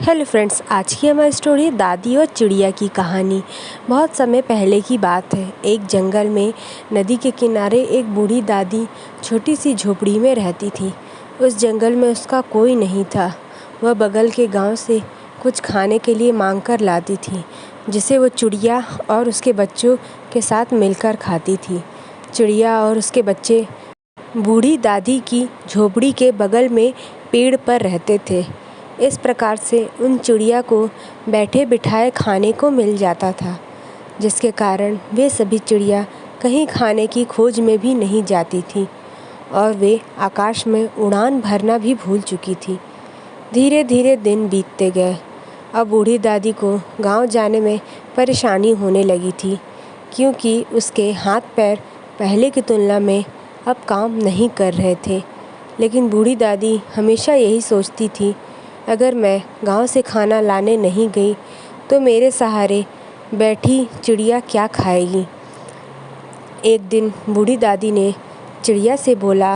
Hello friends, आज की हमारी स्टोरी दादी और चिड़िया की कहानी। बहुत समय पहले की बात है। एक जंगल में नदी के किनारे एक बूढ़ी दादी छोटी सी झोपड़ी में रहती थी। उस जंगल में उसका कोई नहीं था। वह बगल के गांव से कुछ खाने के लिए मांग कर लाती थी, जिसे वो चिड़िया और उसके बच्चों के साथ मिलकर खाती थी। चिड़िया और उसके बच्चे बूढ़ी दादी की झोपड़ी के बगल में पेड़ पर रहते थे। इस प्रकार से उन चिड़िया को बैठे बिठाए खाने को मिल जाता था, जिसके कारण वे सभी चिड़िया कहीं खाने की खोज में भी नहीं जाती थी और वे आकाश में उड़ान भरना भी भूल चुकी थी। धीरे धीरे दिन बीतते गए। अब बूढ़ी दादी को गांव जाने में परेशानी होने लगी थी, क्योंकि उसके हाथ पैर पहले की तुलना में अब काम नहीं कर रहे थे। लेकिन बूढ़ी दादी हमेशा यही सोचती थी, अगर मैं गांव से खाना लाने नहीं गई तो मेरे सहारे बैठी चिड़िया क्या खाएगी। एक दिन बूढ़ी दादी ने चिड़िया से बोला,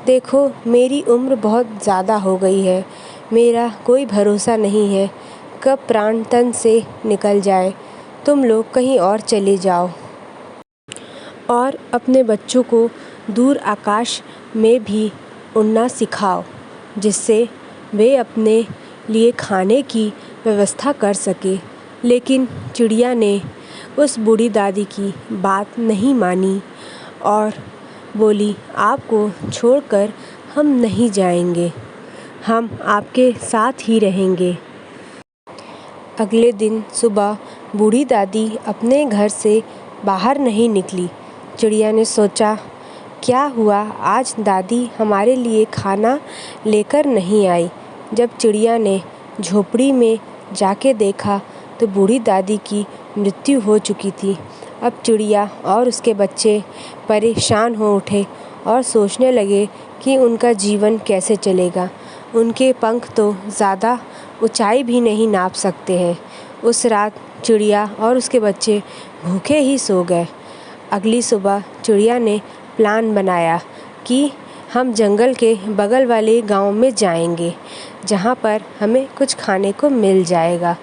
देखो, मेरी उम्र बहुत ज़्यादा हो गई है। मेरा कोई भरोसा नहीं है कब प्राण तन से निकल जाए। तुम लोग कहीं और चले जाओ और अपने बच्चों को दूर आकाश में भी उड़ना सिखाओ, जिससे वे अपने लिए खाने की व्यवस्था कर सके। लेकिन चिड़िया ने उस बूढ़ी दादी की बात नहीं मानी और बोली, आपको छोड़कर हम नहीं जाएंगे, हम आपके साथ ही रहेंगे। अगले दिन सुबह बूढ़ी दादी अपने घर से बाहर नहीं निकली। चिड़िया ने सोचा, क्या हुआ, आज दादी हमारे लिए खाना लेकर नहीं आई। जब चिड़िया ने झोपड़ी में जाके देखा तो बूढ़ी दादी की मृत्यु हो चुकी थी। अब चिड़िया और उसके बच्चे परेशान हो उठे और सोचने लगे कि उनका जीवन कैसे चलेगा। उनके पंख तो ज़्यादा ऊंचाई भी नहीं नाप सकते हैं। उस रात चिड़िया और उसके बच्चे भूखे ही सो गए। अगली सुबह चिड़िया ने प्लान बनाया कि हम जंगल के बगल वाले गांव में जाएंगे, जहां पर हमें कुछ खाने को मिल जाएगा।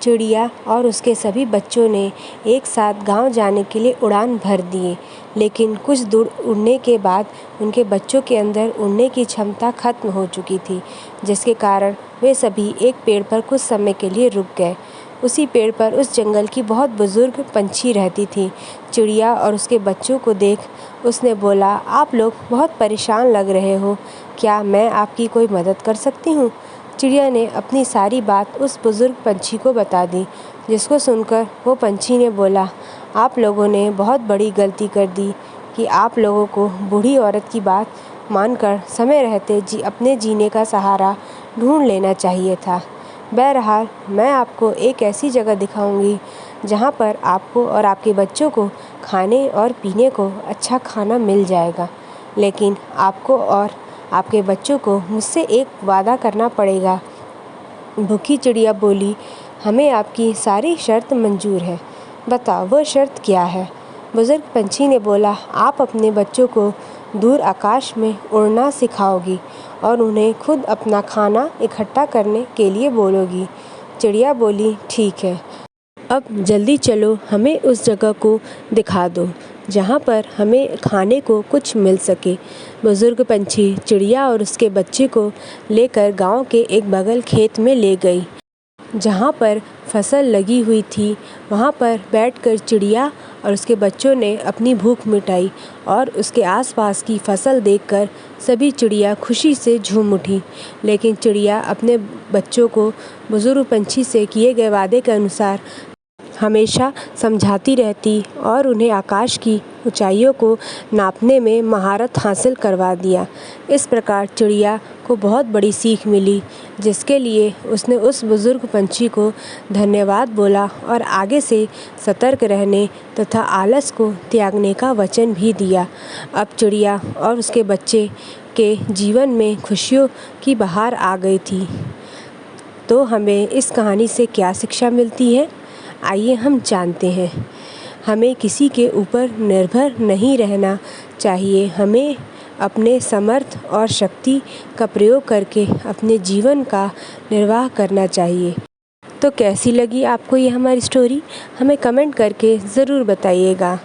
चिड़िया और उसके सभी बच्चों ने एक साथ गांव जाने के लिए उड़ान भर दिए। लेकिन कुछ दूर उड़ने के बाद उनके बच्चों के अंदर उड़ने की क्षमता खत्म हो चुकी थी, जिसके कारण वे सभी एक पेड़ पर कुछ समय के लिए रुक गए। उसी पेड़ पर उस जंगल की बहुत बुजुर्ग पंछी रहती थी। चिड़िया और उसके बच्चों को देख उसने बोला, आप लोग बहुत परेशान लग रहे हो, क्या मैं आपकी कोई मदद कर सकती हूँ। चिड़िया ने अपनी सारी बात उस बुजुर्ग पंछी को बता दी, जिसको सुनकर वो पंछी ने बोला, आप लोगों ने बहुत बड़ी गलती कर दी कि आप लोगों को बूढ़ी औरत की बात मानकर समय रहते अपने जीने का सहारा ढूंढ लेना चाहिए था। बहरहाल, मैं आपको एक ऐसी जगह दिखाऊंगी जहां पर आपको और आपके बच्चों को खाने और पीने को अच्छा खाना मिल जाएगा। लेकिन आपको और आपके बच्चों को मुझसे एक वादा करना पड़ेगा। भूखी चिड़िया बोली, हमें आपकी सारी शर्त मंजूर है, बताओ वो शर्त क्या है। बुजुर्ग पंछी ने बोला, आप अपने बच्चों को दूर आकाश में उड़ना सिखाओगी और उन्हें खुद अपना खाना इकट्ठा करने के लिए बोलोगी। चिड़िया बोली, ठीक है, अब जल्दी चलो, हमें उस जगह को दिखा दो जहाँ पर हमें खाने को कुछ मिल सके। बुजुर्ग पंछी चिड़िया और उसके बच्चे को लेकर गांव के एक बगल खेत में ले गई, जहाँ पर फसल लगी हुई थी। वहाँ पर बैठकर चिड़िया और उसके बच्चों ने अपनी भूख मिटाई और उसके आसपास की फसल देखकर सभी चिड़िया खुशी से झूम उठी। लेकिन चिड़िया अपने बच्चों को बुजुर्ग पंछी से किए गए वादे के अनुसार हमेशा समझाती रहती और उन्हें आकाश की ऊंचाइयों को नापने में महारत हासिल करवा दिया। इस प्रकार चिड़िया को बहुत बड़ी सीख मिली, जिसके लिए उसने उस बुजुर्ग पंछी को धन्यवाद बोला और आगे से सतर्क रहने तथा आलस को त्यागने का वचन भी दिया। अब चिड़िया और उसके बच्चे के जीवन में खुशियों की बहार आ गई थी। तो हमें इस कहानी से क्या शिक्षा मिलती है, आइए हम जानते हैं। हमें किसी के ऊपर निर्भर नहीं रहना चाहिए। हमें अपने समर्थ और शक्ति का प्रयोग करके अपने जीवन का निर्वाह करना चाहिए। तो कैसी लगी आपको ये हमारी स्टोरी? हमें कमेंट करके ज़रूर बताइएगा।